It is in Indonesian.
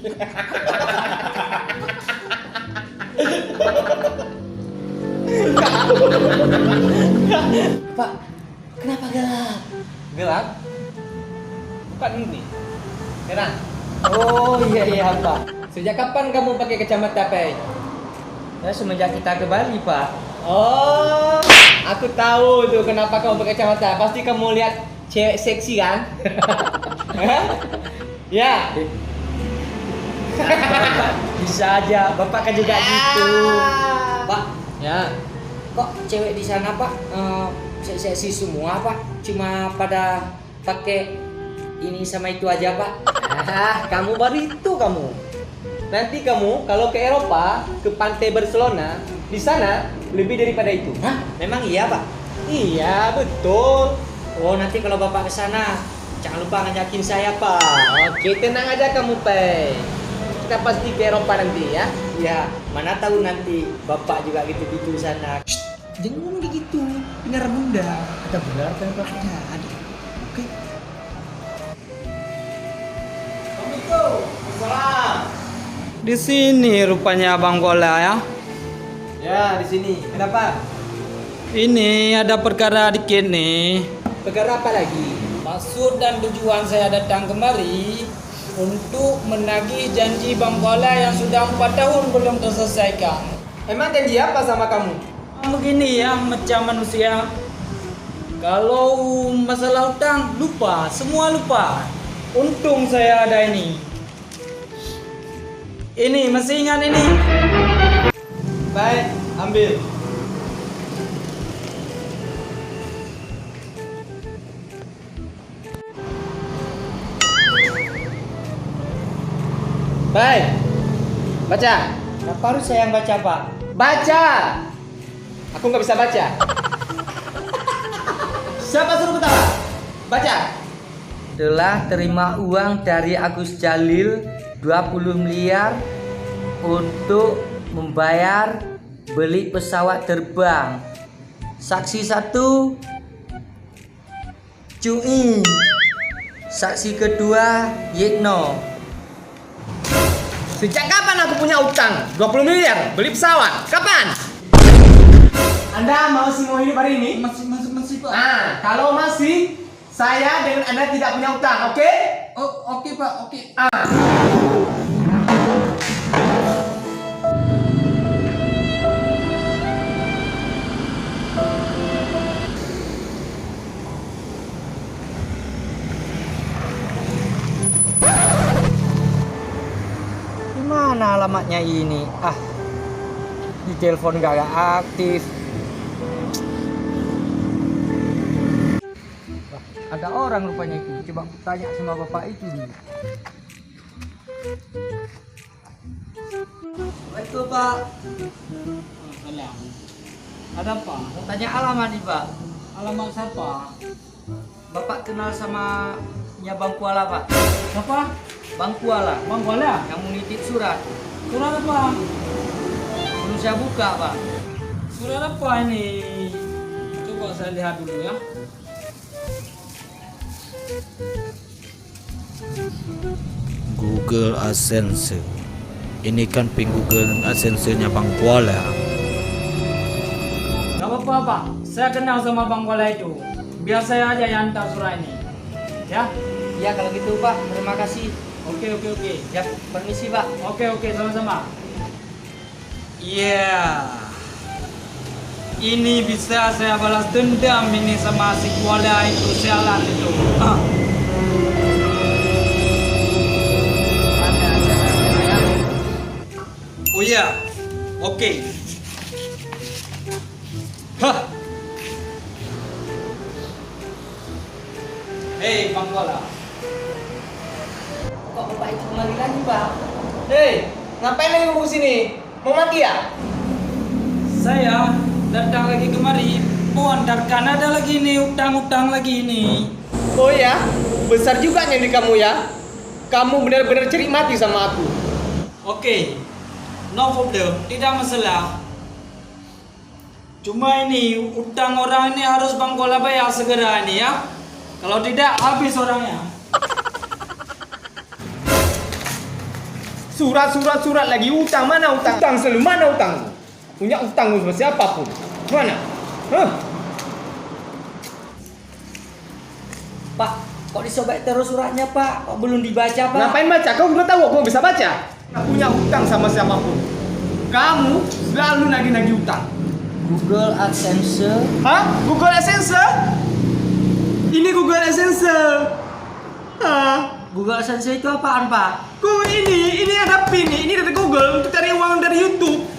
Pak, kenapa gelap? Gelap? Bukan ini. Terang. Oh iya Pak. Sejak kapan kamu pakai kacamata, Pai? Ya semenjak kita ke Bali Pak. Oh, aku tahu tuh kenapa kamu pakai kacamata. Pasti kamu lihat cewek seksi kan? Ya. Bisa aja, Bapak kan juga gitu. Pak, Ya. kok cewek di sana Pak seksi semua Pak? Cuma pada pakai ini sama itu aja Pak. Kamu baru itu kamu. Nanti kamu kalau ke Eropa, ke pantai Barcelona, di sana lebih daripada itu. Hah? Memang iya Pak? Iya, betul. Oh nanti kalau Bapak ke sana jangan lupa ngajakin saya Pak. Oke, tenang aja kamu, Pai. Kita pasti ke Eropa nanti ya. Ya, mana tahu nanti Bapak juga gitu-gitu di sana. Jangan ngomong kayak gitu. Ini orang Bunda. Ada benar kan, Pak? Ya, ada. Oke. Di sini rupanya Abang Gola ya. Ya, di sini. Kenapa? Ini ada perkara dikit nih. Perkara apa lagi? Maksud dan tujuan saya datang kemari untuk menagih janji Bang Gola yang sudah 4 tahun belum terselesaikan. Emang janji apa sama kamu? Begini ya macam manusia. Kalau masalah hutang lupa, semua lupa. Untung saya ada ini. Ini masih ingat ini? Baik, ambil. Baik. Baca. Kenapa harus saya yang baca Pak? Baca. Aku nggak bisa baca. Siapa suruh ketawa? Baca. Telah terima uang dari Agus Jalil 20 miliar untuk membayar beli pesawat terbang. Saksi 1 Cui. Saksi kedua Yitno. Sejak kapan aku punya utang? 20 miliar beli pesawat. Kapan? Anda masih mau hidup hari ini? Masih Pak. Nah, kalau masih, saya dengan Anda tidak punya utang, oke? Oh, oke Pak, oke. Mana alamatnya ini? Di telepon gak aktif. Wah, ada orang rupanya itu. Coba aku tanya sama bapak itu nih. Itu Pak. Ada apa? Mau tanya alamat nih Pak. Alamat siapa? Bapak kenal sama Bang Kuala Pak? Siapa? Bang Kuala. Bang Gola? Yang mau nitip surat. Surat apa? Belum saya buka Pak. Surat apa ini? Coba saya lihat dulu ya. Google AdSense. Ini kan pin Google AdSense-nya Bang Kuala. Gak apa-apa Pak, saya kenal sama Bang Gola itu. Biar saya aja yang hantar surat ini. Ya? Ya kalau gitu Pak, terima kasih. Oke. Ya, permisi Pak. Oke, sama-sama. Iya. Ini bisa saya balas dendam ini sama si Kuala itu, sialan itu. Oh iya. Oke. Hah. Hei, Bang Kuala. Kok bapak itu kembali lagi Pak? Hei, ngapain lagi kamu sini? Mau mati ya? Saya datang lagi kemari mau antarkan ada lagi nih utang-utang lagi ini. Oh ya, besar juga nyali kamu ya. Kamu benar-benar cari mati sama aku. Oke, no problem, tidak masalah. Cuma ini utang orang ini harus Bang Gola bayar segera ini ya. Kalau tidak habis orangnya. Surat lagi utang. Mana utang? Utang selalu mana utang? Punya utang sama siapapun. Mana? Hah? Pak, kok disobek terus suratnya Pak? Kok belum dibaca Pak? Ngapain baca? Kau udah tahu kau bisa baca? Nggak punya utang sama siapapun. Kamu selalu nagih-nagih utang. Google AdSense. Hah? Google AdSense? Ini Google AdSense. Hah? Google AdSense itu apaan Pak? Ini ada PIN nih. Ini dari Google untuk cari uang dari YouTube.